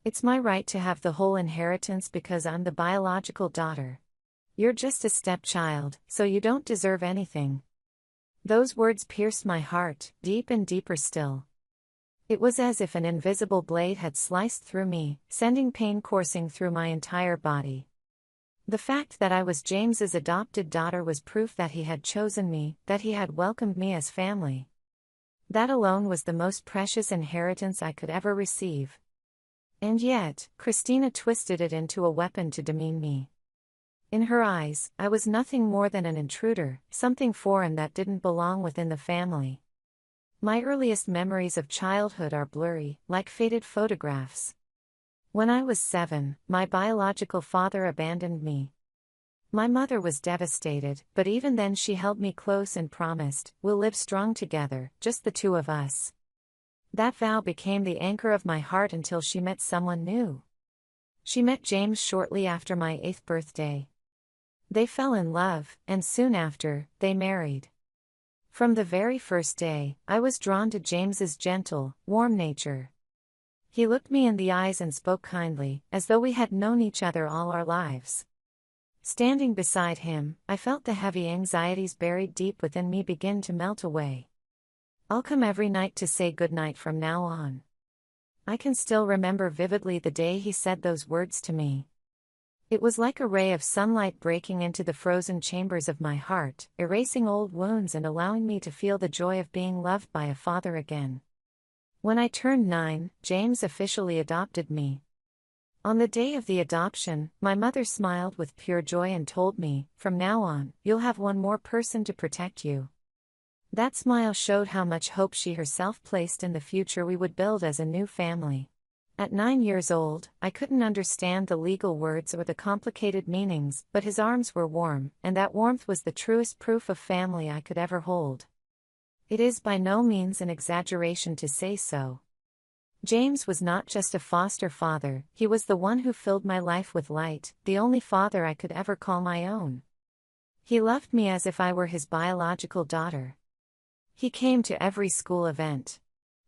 It's my right to have the whole inheritance because I'm the biological daughter. You're just a stepchild, so you don't deserve anything." Those words pierced my heart, deep and deeper still. It was as if an invisible blade had sliced through me, sending pain coursing through my entire body. The fact that I was James's adopted daughter was proof that he had chosen me, that he had welcomed me as family. That alone was the most precious inheritance I could ever receive. And yet, Christina twisted it into a weapon to demean me. In her eyes, I was nothing more than an intruder, something foreign that didn't belong within the family. My earliest memories of childhood are blurry, like faded photographs. When I was 7, my biological father abandoned me. My mother was devastated, but even then she held me close and promised, "We'll live strong together, just the two of us." That vow became the anchor of my heart until she met someone new. She met James shortly after my 8th birthday. They fell in love, and soon after, they married. From the very first day, I was drawn to James's gentle, warm nature. He looked me in the eyes and spoke kindly, as though we had known each other all our lives. Standing beside him, I felt the heavy anxieties buried deep within me begin to melt away. "I'll come every night to say goodnight from now on." I can still remember vividly the day he said those words to me. It was like a ray of sunlight breaking into the frozen chambers of my heart, erasing old wounds and allowing me to feel the joy of being loved by a father again. When I turned 9, James officially adopted me. On the day of the adoption, my mother smiled with pure joy and told me, "From now on, you'll have one more person to protect you." That smile showed how much hope she herself placed in the future we would build as a new family. At 9 years old, I couldn't understand the legal words or the complicated meanings, but his arms were warm, and that warmth was the truest proof of family I could ever hold. It is by no means an exaggeration to say so. James was not just a foster father, he was the one who filled my life with light, the only father I could ever call my own. He loved me as if I were his biological daughter. He came to every school event.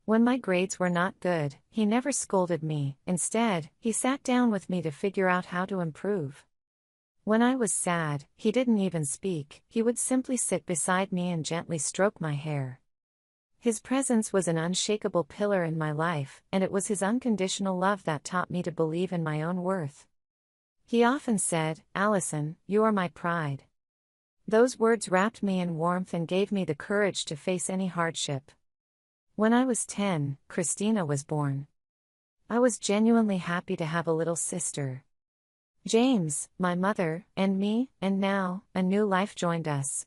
When my grades were not good, he never scolded me. Instead, he sat down with me to figure out how to improve. When I was sad, he didn't even speak, he would simply sit beside me and gently stroke my hair. His presence was an unshakable pillar in my life, and it was his unconditional love that taught me to believe in my own worth. He often said, "Allison, you are my pride." Those words wrapped me in warmth and gave me the courage to face any hardship. When I was 10, Christina was born. I was genuinely happy to have a little sister. James, my mother, and me, and now, a new life joined us.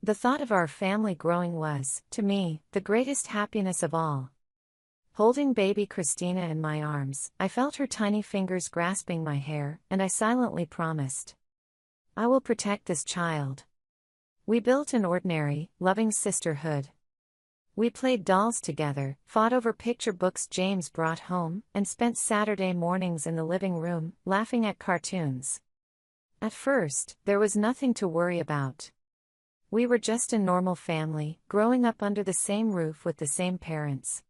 The thought of our family growing was, to me, the greatest happiness of all. Holding baby Christina in my arms, I felt her tiny fingers grasping my hair, and I silently promised, "I will protect this child." We built an ordinary, loving sisterhood. We played dolls together, fought over picture books James brought home, and spent Saturday mornings in the living room, laughing at cartoons. At first, there was nothing to worry about. We were just a normal family, growing up under the same roof with the same parents.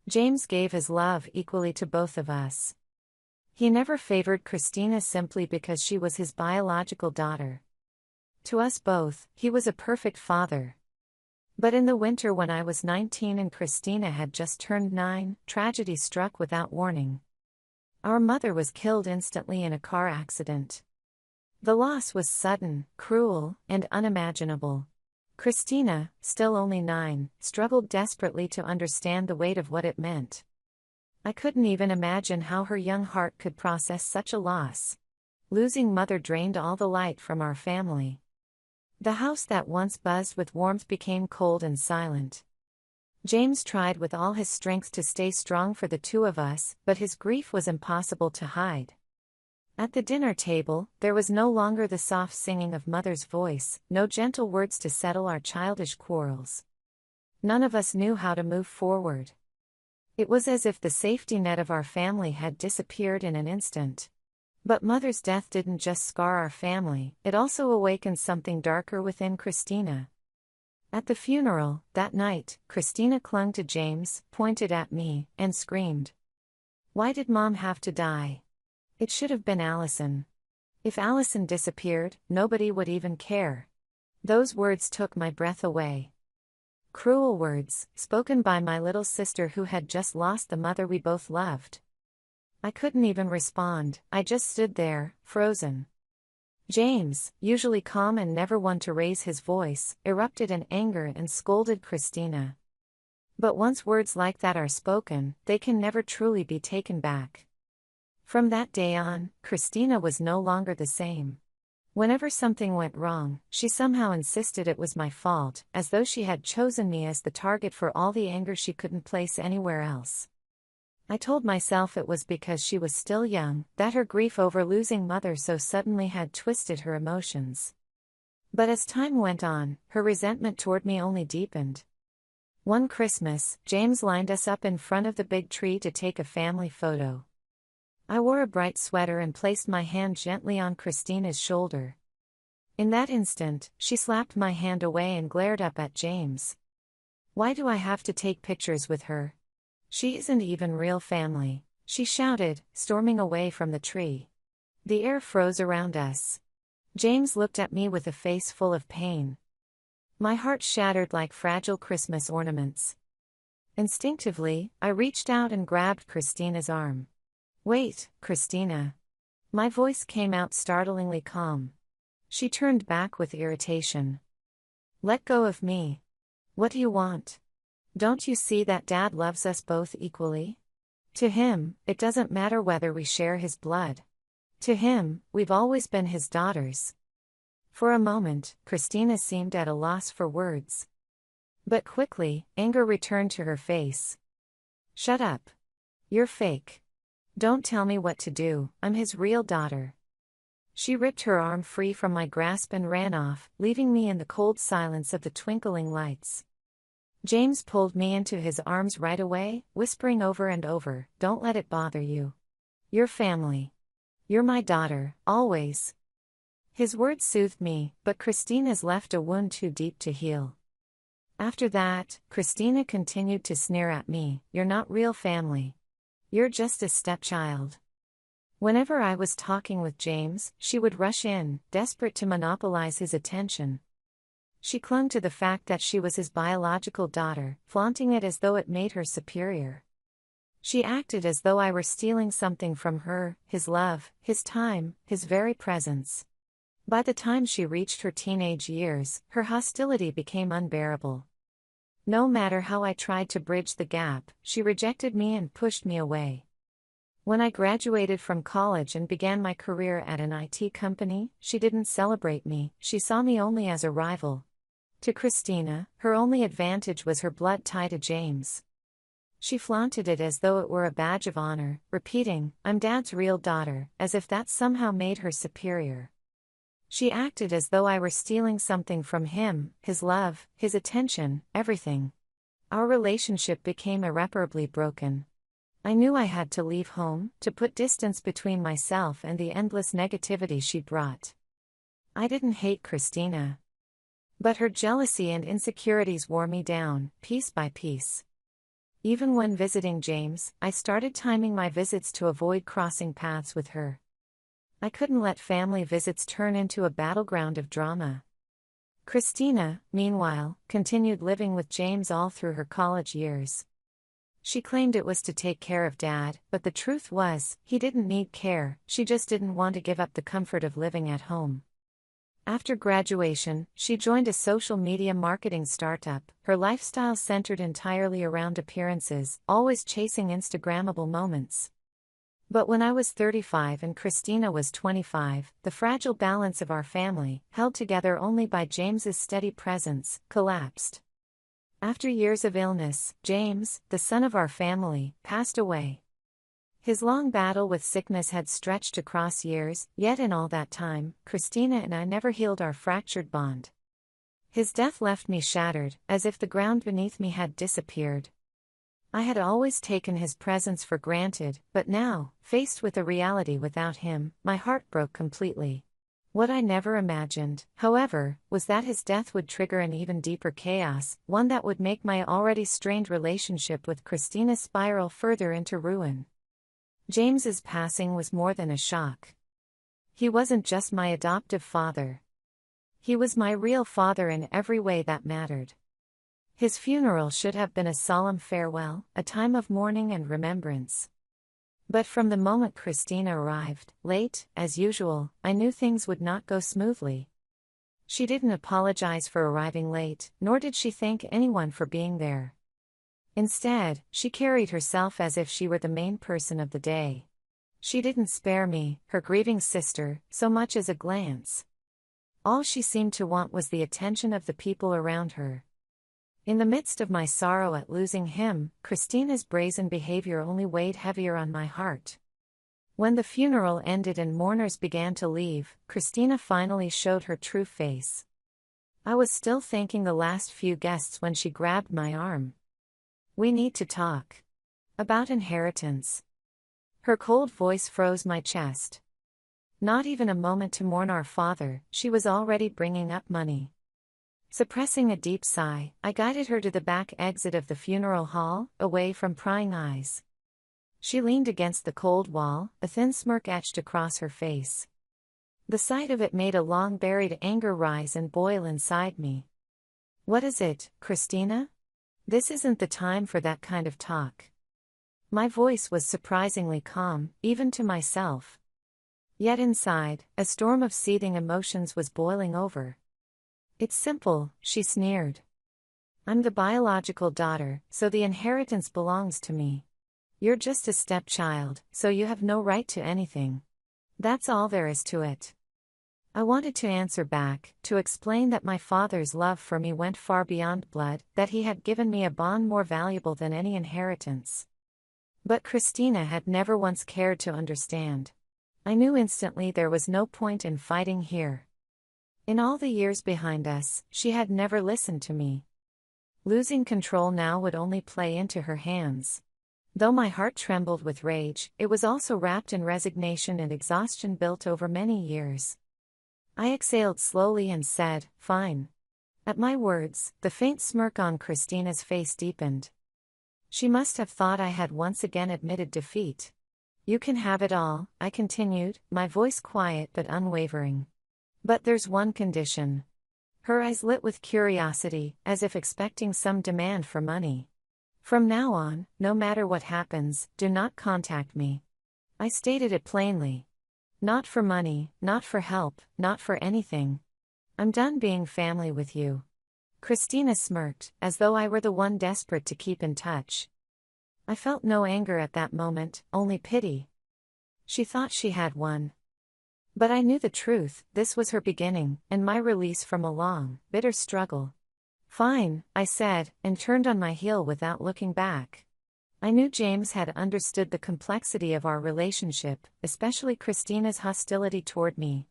James gave his love equally to both of us. He never favored Christina simply because she was his biological daughter. To us both, he was a perfect father. But in the winter when I was 19 and Christina had just turned 9, tragedy struck without warning. Our mother was killed instantly in a car accident. The loss was sudden, cruel, and unimaginable. Christina, still only 9, struggled desperately to understand the weight of what it meant. I couldn't even imagine how her young heart could process such a loss. Losing mother drained all the light from our family. The house that once buzzed with warmth became cold and silent. James tried with all his strength to stay strong for the two of us, but his grief was impossible to hide. At the dinner table, there was no longer the soft singing of mother's voice, no gentle words to settle our childish quarrels. None of us knew how to move forward. It was as if the safety net of our family had disappeared in an instant. But mother's death didn't just scar our family, it also awakened something darker within Christina. At the funeral, that night, Christina clung to James, pointed at me, and screamed, Why did Mom have to die? It should have been Allison. If Allison disappeared, nobody would even care. Those words took my breath away. Cruel words, spoken by my little sister who had just lost the mother we both loved. I couldn't even respond, I just stood there, frozen. James, usually calm and never one to raise his voice, erupted in anger and scolded Christina. But once words like that are spoken, they can never truly be taken back. From that day on, Christina was no longer the same. Whenever something went wrong, she somehow insisted it was my fault, as though she had chosen me as the target for all the anger she couldn't place anywhere else. I told myself it was because she was still young, that her grief over losing mother so suddenly had twisted her emotions. But as time went on, her resentment toward me only deepened. One Christmas, James lined us up in front of the big tree to take a family photo. I wore a bright sweater and placed my hand gently on Christina's shoulder. In that instant, she slapped my hand away and glared up at James. "Why do I have to take pictures with her? She isn't even real family," she shouted, storming away from the tree. The air froze around us. James looked at me with a face full of pain. My heart shattered like fragile Christmas ornaments. Instinctively, I reached out and grabbed Christina's arm. "Wait, Christina." My voice came out startlingly calm. She turned back with irritation. "Let go of me. What do you want? Don't you see that Dad loves us both equally? To him, it doesn't matter whether we share his blood. To him, we've always been his daughters." For a moment, Christina seemed at a loss for words. But quickly, anger returned to her face. "Shut up. You're fake. Don't tell me what to do, I'm his real daughter." She ripped her arm free from my grasp and ran off, leaving me in the cold silence of the twinkling lights. James pulled me into his arms right away, whispering over and over, "Don't let it bother you. You're family. You're my daughter, always." His words soothed me, but Christina's left a wound too deep to heal. After that, Christina continued to sneer at me, "You're not real family. You're just a stepchild." Whenever I was talking with James, she would rush in, desperate to monopolize his attention. She clung to the fact that she was his biological daughter, flaunting it as though it made her superior. She acted as though I were stealing something from her, his love, his time, his very presence. By the time she reached her teenage years, her hostility became unbearable. No matter how I tried to bridge the gap, she rejected me and pushed me away. When I graduated from college and began my career at an IT company, she didn't celebrate me, she saw me only as a rival. To Christina, her only advantage was her blood tie to James. She flaunted it as though it were a badge of honor, repeating, "I'm Dad's real daughter," as if that somehow made her superior. She acted as though I were stealing something from him, his love, his attention, everything. Our relationship became irreparably broken. I knew I had to leave home, to put distance between myself and the endless negativity she brought. I didn't hate Christina. But her jealousy and insecurities wore me down, piece by piece. Even when visiting James, I started timing my visits to avoid crossing paths with her. I couldn't let family visits turn into a battleground of drama. Christina, meanwhile, continued living with James all through her college years. She claimed it was to take care of Dad, but the truth was, he didn't need care, she just didn't want to give up the comfort of living at home. After graduation, she joined a social media marketing startup, her lifestyle centered entirely around appearances, always chasing Instagrammable moments. But when I was 35 and Christina was 25, the fragile balance of our family, held together only by James's steady presence, collapsed. After years of illness, James, the son of our family, passed away. His long battle with sickness had stretched across years, yet in all that time, Christina and I never healed our fractured bond. His death left me shattered, as if the ground beneath me had disappeared. I had always taken his presence for granted, but now, faced with a reality without him, my heart broke completely. What I never imagined, however, was that his death would trigger an even deeper chaos, one that would make my already strained relationship with Christina spiral further into ruin. James's passing was more than a shock. He wasn't just my adoptive father. He was my real father in every way that mattered. His funeral should have been a solemn farewell, a time of mourning and remembrance. But from the moment Christina arrived, late, as usual, I knew things would not go smoothly. She didn't apologize for arriving late, nor did she thank anyone for being there. Instead, she carried herself as if she were the main person of the day. She didn't spare me, her grieving sister, so much as a glance. All she seemed to want was the attention of the people around her. In the midst of my sorrow at losing him, Christina's brazen behavior only weighed heavier on my heart. When the funeral ended and mourners began to leave, Christina finally showed her true face. I was still thanking the last few guests when she grabbed my arm. "We need to talk. About inheritance." Her cold voice froze my chest. Not even a moment to mourn our father, she was already bringing up money. Suppressing a deep sigh, I guided her to the back exit of the funeral hall, away from prying eyes. She leaned against the cold wall, a thin smirk etched across her face. The sight of it made a long-buried anger rise and boil inside me. "What is it, Christina? This isn't the time for that kind of talk." My voice was surprisingly calm, even to myself. Yet inside, a storm of seething emotions was boiling over. "It's simple," she sneered. "I'm the biological daughter, so the inheritance belongs to me. You're just a stepchild, so you have no right to anything. That's all there is to it." I wanted to answer back, to explain that my father's love for me went far beyond blood, that he had given me a bond more valuable than any inheritance. But Christina had never once cared to understand. I knew instantly there was no point in fighting here. In all the years behind us, she had never listened to me. Losing control now would only play into her hands. Though my heart trembled with rage, it was also wrapped in resignation and exhaustion built over many years. I exhaled slowly and said, "Fine." At my words, the faint smirk on Christina's face deepened. She must have thought I had once again admitted defeat. "You can have it all," I continued, my voice quiet but unwavering. "But there's one condition." Her eyes lit with curiosity, as if expecting some demand for money. "From now on, no matter what happens, do not contact me." I stated it plainly. "Not for money, not for help, not for anything. I'm done being family with you." Christina smirked, as though I were the one desperate to keep in touch. I felt no anger at that moment, only pity. She thought she had one. But I knew the truth, this was her beginning, and my release from a long, bitter struggle. "Fine," I said, and turned on my heel without looking back. I knew James had understood the complexity of our relationship, especially Christina's hostility toward me.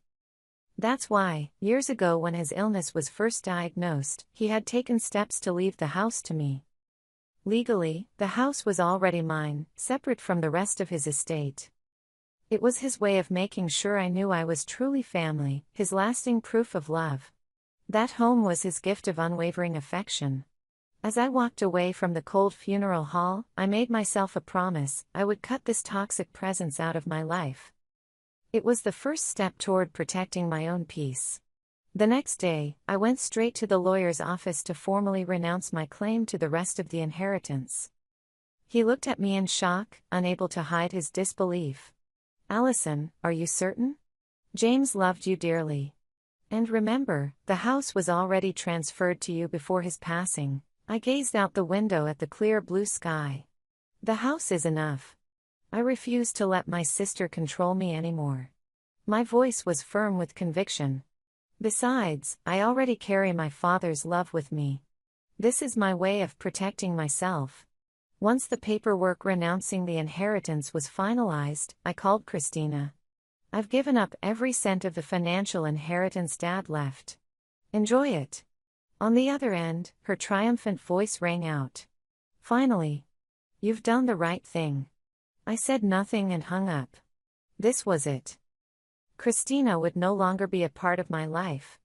That's why, years ago when his illness was first diagnosed, he had taken steps to leave the house to me. Legally, the house was already mine, separate from the rest of his estate. It was his way of making sure I knew I was truly family, his lasting proof of love. That home was his gift of unwavering affection. As I walked away from the cold funeral hall, I made myself a promise: I would cut this toxic presence out of my life. It was the first step toward protecting my own peace. The next day, I went straight to the lawyer's office to formally renounce my claim to the rest of the inheritance. He looked at me in shock, unable to hide his disbelief. "Allison, are you certain? James loved you dearly. And remember, the house was already transferred to you before his passing." I gazed out the window at the clear blue sky. "The house is enough. I refuse to let my sister control me anymore." My voice was firm with conviction. "Besides, I already carry my father's love with me. This is my way of protecting myself." Once the paperwork renouncing the inheritance was finalized, I called Christina. "I've given up every cent of the financial inheritance Dad left. Enjoy it." On the other end, her triumphant voice rang out. "Finally. You've done the right thing." I said nothing and hung up. This was it. Christina would no longer be a part of my life.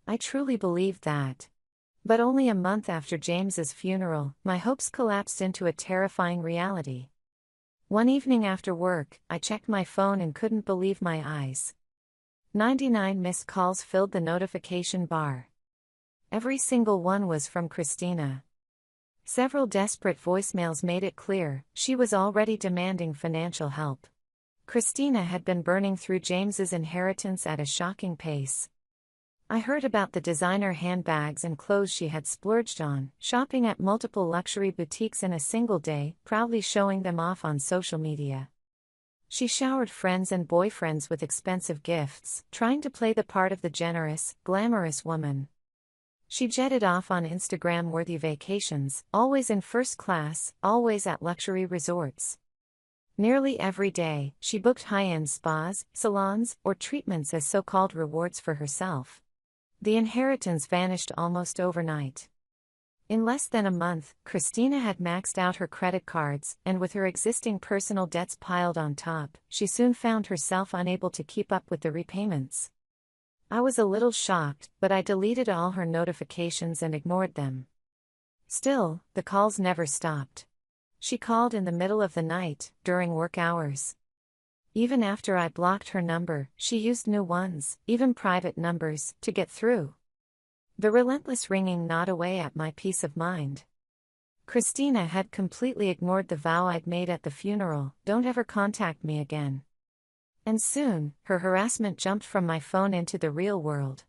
I truly believed that. But only a month after James's funeral, my hopes collapsed into a terrifying reality. One evening after work, I checked my phone and couldn't believe my eyes. 99 missed calls filled the notification bar. Every single one was from Christina. Several desperate voicemails made it clear she was already demanding financial help. Christina had been burning through James's inheritance at a shocking pace. I heard about the designer handbags and clothes she had splurged on, shopping at multiple luxury boutiques in a single day, proudly showing them off on social media. She showered friends and boyfriends with expensive gifts, trying to play the part of the generous, glamorous woman. She jetted off on Instagram-worthy vacations, always in first class, always at luxury resorts. Nearly every day, she booked high-end spas, salons, or treatments as so-called rewards for herself. The inheritance vanished almost overnight. In less than a month, Christina had maxed out her credit cards, and with her existing personal debts piled on top, she soon found herself unable to keep up with the repayments. I was a little shocked, but I deleted all her notifications and ignored them. Still, the calls never stopped. She called in the middle of the night, during work hours. Even after I blocked her number, she used new ones, even private numbers, to get through. The relentless ringing gnawed away at my peace of mind. Christina had completely ignored the vow I'd made at the funeral: don't ever contact me again. And soon, her harassment jumped from my phone into the real world.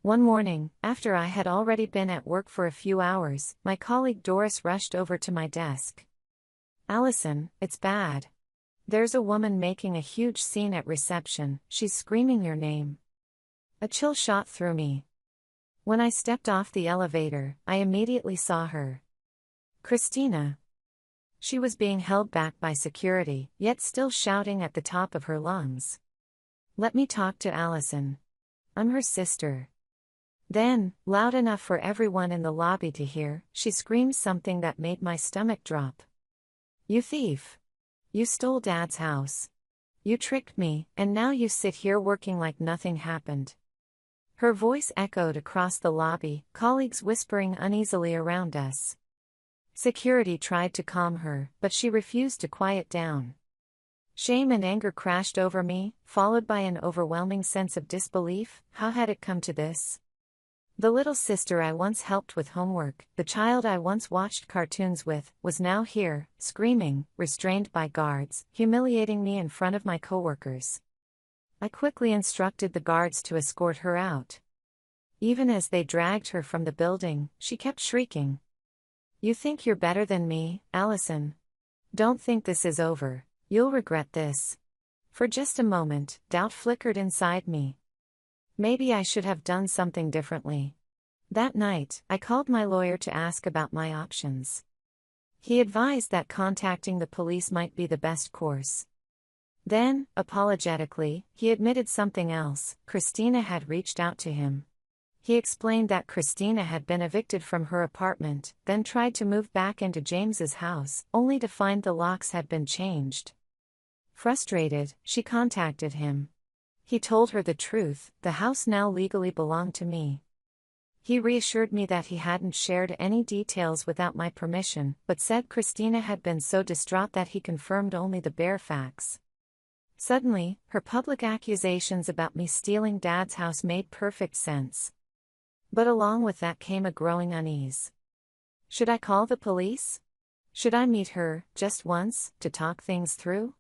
One morning, after I had already been at work for a few hours, my colleague Doris rushed over to my desk. "Allison, it's bad. There's a woman making a huge scene at reception, she's screaming your name." A chill shot through me. When I stepped off the elevator, I immediately saw her. Christina. She was being held back by security, yet still shouting at the top of her lungs. "Let me talk to Allison. I'm her sister." Then, loud enough for everyone in the lobby to hear, she screamed something that made my stomach drop. "You thief! You stole Dad's house. You tricked me, and now you sit here working like nothing happened." Her voice echoed across the lobby, colleagues whispering uneasily around us. Security tried to calm her, but she refused to quiet down. Shame and anger crashed over me, followed by an overwhelming sense of disbelief. How had it come to this? The little sister I once helped with homework, the child I once watched cartoons with, was now here, screaming, restrained by guards, humiliating me in front of my coworkers. I quickly instructed the guards to escort her out. Even as they dragged her from the building, she kept shrieking. "You think you're better than me, Allison? Don't think this is over. You'll regret this." For just a moment, doubt flickered inside me. Maybe I should have done something differently. That night, I called my lawyer to ask about my options. He advised that contacting the police might be the best course. Then, apologetically, he admitted something else: Christina had reached out to him. He explained that Christina had been evicted from her apartment, then tried to move back into James's house, only to find the locks had been changed. Frustrated, she contacted him. He told her the truth: the house now legally belonged to me. He reassured me that he hadn't shared any details without my permission, but said Christina had been so distraught that he confirmed only the bare facts. Suddenly, her public accusations about me stealing Dad's house made perfect sense. But along with that came a growing unease. Should I call the police? Should I meet her, just once, to talk things through?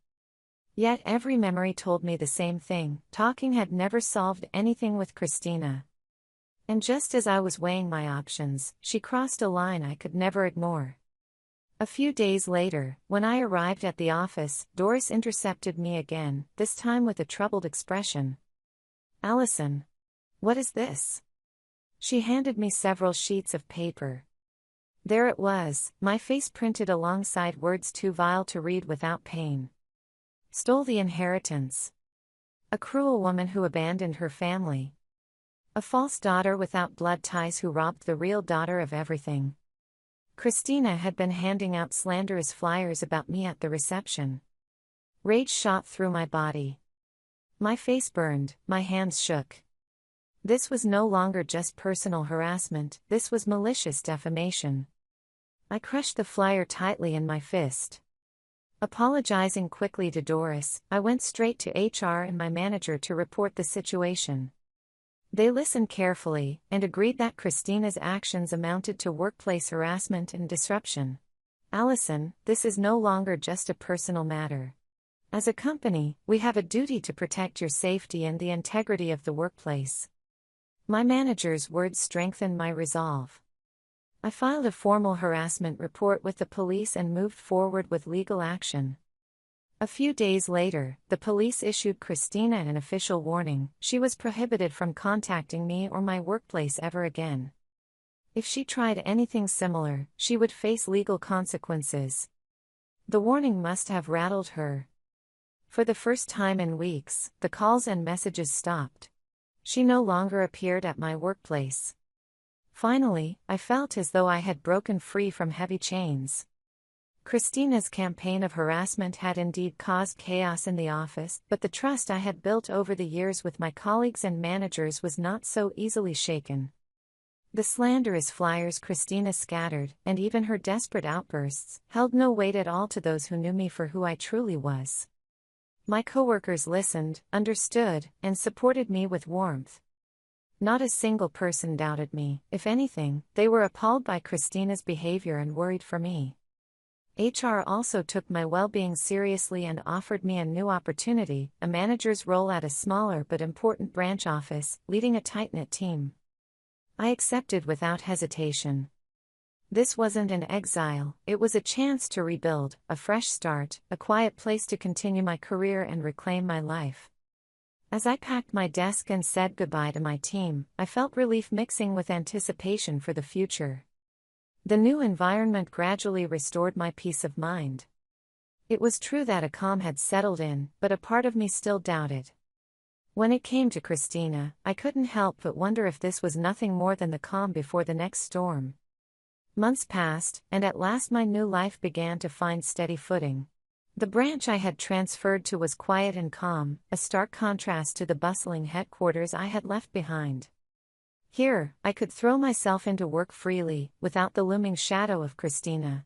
Yet every memory told me the same thing: talking had never solved anything with Christina. And just as I was weighing my options, she crossed a line I could never ignore. A few days later, when I arrived at the office, Doris intercepted me again, this time with a troubled expression. "Allison. What is this?" She handed me several sheets of paper. There it was, my face printed alongside words too vile to read without pain. "Stole the inheritance. A cruel woman who abandoned her family. A false daughter without blood ties who robbed the real daughter of everything." Christina had been handing out slanderous flyers about me at the reception. Rage shot through my body. My face burned, my hands shook. This was no longer just personal harassment, this was malicious defamation. I crushed the flyer tightly in my fist. Apologizing quickly to Doris, I went straight to HR and my manager to report the situation. They listened carefully and agreed that Christina's actions amounted to workplace harassment and disruption. Allison, this is no longer just a personal matter. As a company, we have a duty to protect your safety and the integrity of the workplace. My manager's words strengthened my resolve. I filed a formal harassment report with the police and moved forward with legal action. A few days later, the police issued Christina an official warning: she was prohibited from contacting me or my workplace ever again. If she tried anything similar, she would face legal consequences. The warning must have rattled her. For the first time in weeks, the calls and messages stopped. She no longer appeared at my workplace. Finally, I felt as though I had broken free from heavy chains. Christina's campaign of harassment had indeed caused chaos in the office, but the trust I had built over the years with my colleagues and managers was not so easily shaken. The slanderous flyers Christina scattered, and even her desperate outbursts, held no weight at all to those who knew me for who I truly was. My coworkers listened, understood, and supported me with warmth. Not a single person doubted me. If anything, they were appalled by Christina's behavior and worried for me. HR also took my well-being seriously and offered me a new opportunity, a manager's role at a smaller but important branch office, leading a tight-knit team. I accepted without hesitation. This wasn't an exile, it was a chance to rebuild, a fresh start, a quiet place to continue my career and reclaim my life. As I packed my desk and said goodbye to my team, I felt relief mixing with anticipation for the future. The new environment gradually restored my peace of mind. It was true that a calm had settled in, but a part of me still doubted. When it came to Christina, I couldn't help but wonder if this was nothing more than the calm before the next storm. Months passed, and at last my new life began to find steady footing. The branch I had transferred to was quiet and calm, a stark contrast to the bustling headquarters I had left behind. Here, I could throw myself into work freely, without the looming shadow of Christina.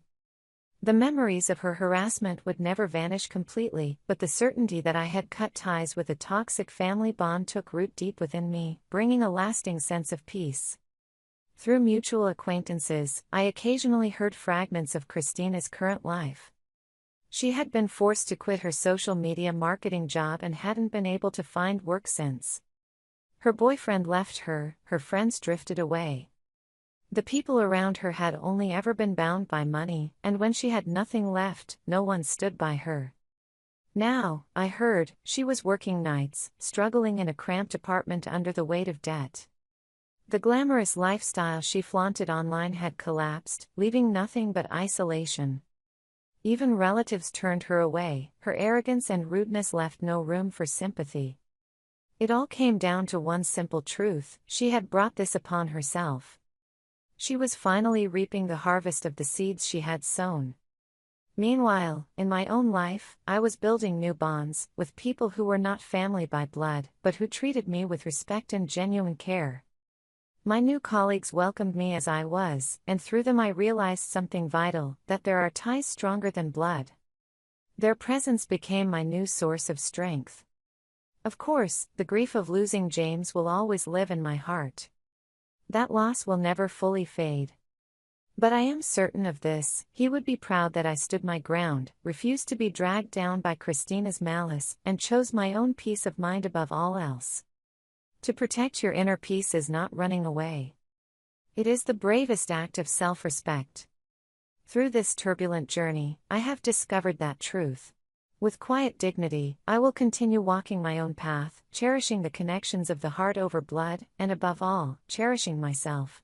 The memories of her harassment would never vanish completely, but the certainty that I had cut ties with a toxic family bond took root deep within me, bringing a lasting sense of peace. Through mutual acquaintances, I occasionally heard fragments of Christina's current life. She had been forced to quit her social media marketing job and hadn't been able to find work since. Her boyfriend left her, her friends drifted away. The people around her had only ever been bound by money, and when she had nothing left, no one stood by her. Now, I heard, she was working nights, struggling in a cramped apartment under the weight of debt. The glamorous lifestyle she flaunted online had collapsed, leaving nothing but isolation. Even relatives turned her away, her arrogance and rudeness left no room for sympathy. It all came down to one simple truth: she had brought this upon herself. She was finally reaping the harvest of the seeds she had sown. Meanwhile, in my own life, I was building new bonds, with people who were not family by blood, but who treated me with respect and genuine care. My new colleagues welcomed me as I was, and through them I realized something vital: that there are ties stronger than blood. Their presence became my new source of strength. Of course, the grief of losing James will always live in my heart. That loss will never fully fade. But I am certain of this: he would be proud that I stood my ground, refused to be dragged down by Christina's malice, and chose my own peace of mind above all else. To protect your inner peace is not running away. It is the bravest act of self-respect. Through this turbulent journey, I have discovered that truth. With quiet dignity, I will continue walking my own path, cherishing the connections of the heart over blood, and above all, cherishing myself.